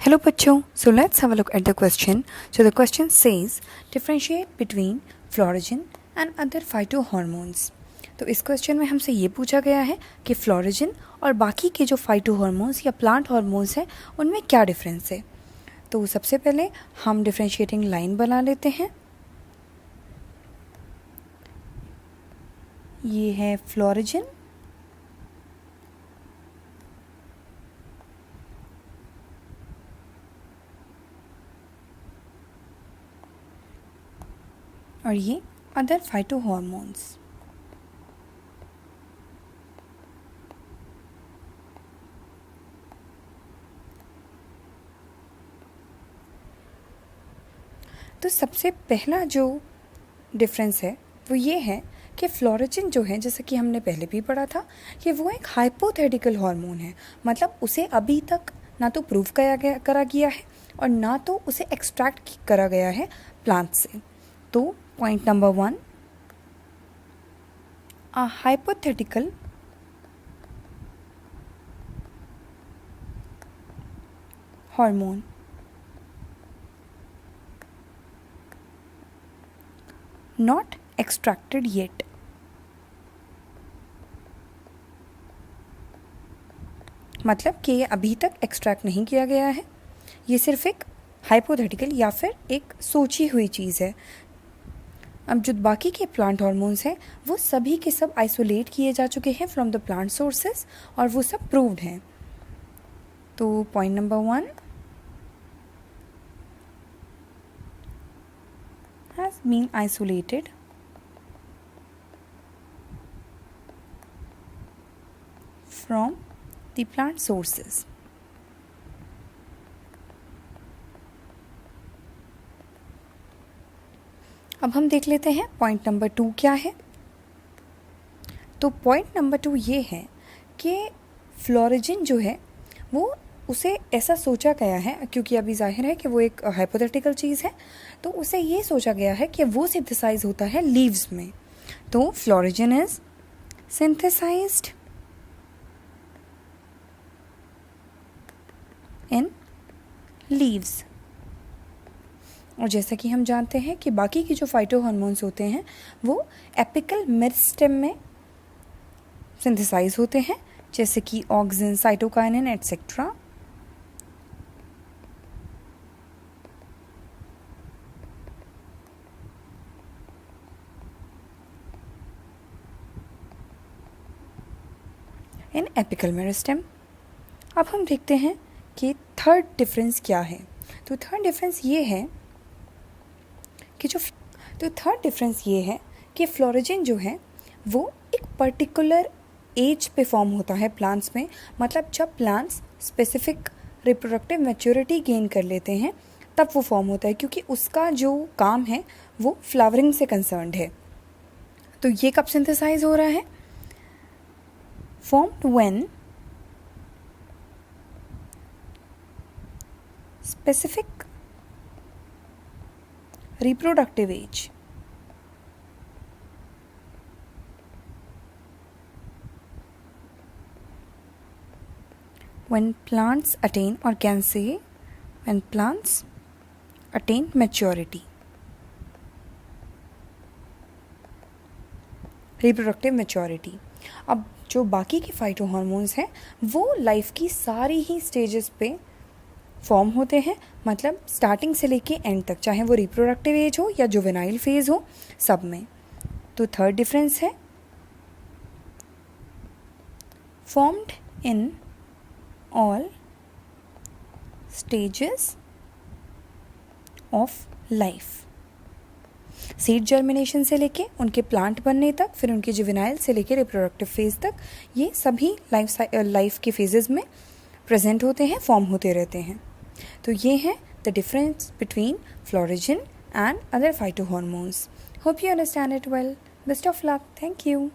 Hello बच्चों, so let's have a look at the question. So the question says differentiate between फ्लोरोजन and other phytohormones. तो इस question में हमसे ये पूछा गया है कि फ्लोरोजन और बाकी के जो फाइटोहॉर्मोन्स या प्लांट हॉर्मोन्स हैं उनमें क्या डिफरेंस है. तो सबसे पहले हम डिफरेंशिएटिंग लाइन बना लेते हैं. ये है फ्लोरोजन और ये अदर फाइटोहॉर्मोन्स. तो सबसे पहला जो डिफरेंस है वो ये है कि फ्लोरोजन जो है, जैसे कि हमने पहले भी पढ़ा था, कि वो एक हाइपोथेटिकल हार्मोन है. मतलब उसे अभी तक ना तो प्रूव करा गया है और ना तो उसे एक्सट्रैक्ट करा गया है प्लांट से. तो point number 1, a hypothetical hormone not extracted yet. मतलब कि ये अभी तक एक्सट्रैक्ट नहीं किया गया है. ये सिर्फ एक हाइपोथेटिकल या फिर एक सोची हुई चीज़ है. अब जो बाकी के प्लांट हार्मोन्स हैं वो सभी के सब आइसोलेट किए जा चुके हैं फ्रॉम द प्लांट सोर्सेस और वो सब प्रूव्ड हैं. तो point number 1 has been isolated from the plant sources. अब हम देख लेते हैं पॉइंट नंबर 2 क्या है. तो पॉइंट नंबर 2 ये है कि फ्लोरोजन जो है वो उसे ऐसा सोचा गया है, क्योंकि अभी जाहिर है कि वो एक हाइपोथेटिकल चीज़ है, तो उसे ये सोचा गया है कि वो सिंथेसाइज होता है लीव्स में. तो फ्लोरोजन इज सिंथेसाइज्ड इन लीव्स. और जैसा कि हम जानते हैं कि बाकी के जो फाइटोहॉर्मोन्स होते हैं वो एपिकल मेरिस्टेम में सिंथेसाइज होते हैं, जैसे कि ऑक्सिन, साइटोकाइनिन एटसेट्रा. इन एपिकल मेरिस्टेम. अब हम देखते हैं कि थर्ड डिफरेंस क्या है. तो थर्ड डिफरेंस ये है कि फ्लोरोजन जो है वो एक पर्टिकुलर एज पे फॉर्म होता है प्लांट्स में. मतलब जब plants specific reproductive maturity gain कर लेते हैं तब वो फॉर्म होता है, क्योंकि उसका जो काम है वो फ्लावरिंग से कंसर्न्ड है. तो ये कब सिंथेसाइज हो रहा है? formed when specific reproductive age when plants attain, or can say when plants attain maturity. Reproductive maturity. अब जो बाकी के फाइटोहॉर्मोन्स हैं वो लाइफ की सारी ही स्टेजेस पे फॉर्म होते हैं. मतलब स्टार्टिंग से लेके एंड तक, चाहे वो रिप्रोडक्टिव एज हो या जुवेनाइल फेज हो, सब में. तो थर्ड डिफरेंस है formed in all stages of life. Seed germination से लेके उनके प्लांट बनने तक, फिर उनके जुवेनाइल से लेके रिप्रोडक्टिव फेज तक, ये सभी लाइफ के फेजेस में प्रेजेंट होते हैं, फॉर्म होते रहते हैं. तो ये है the difference between florigen and other phytohormones. Hope you understand it well. Best of luck. Thank you.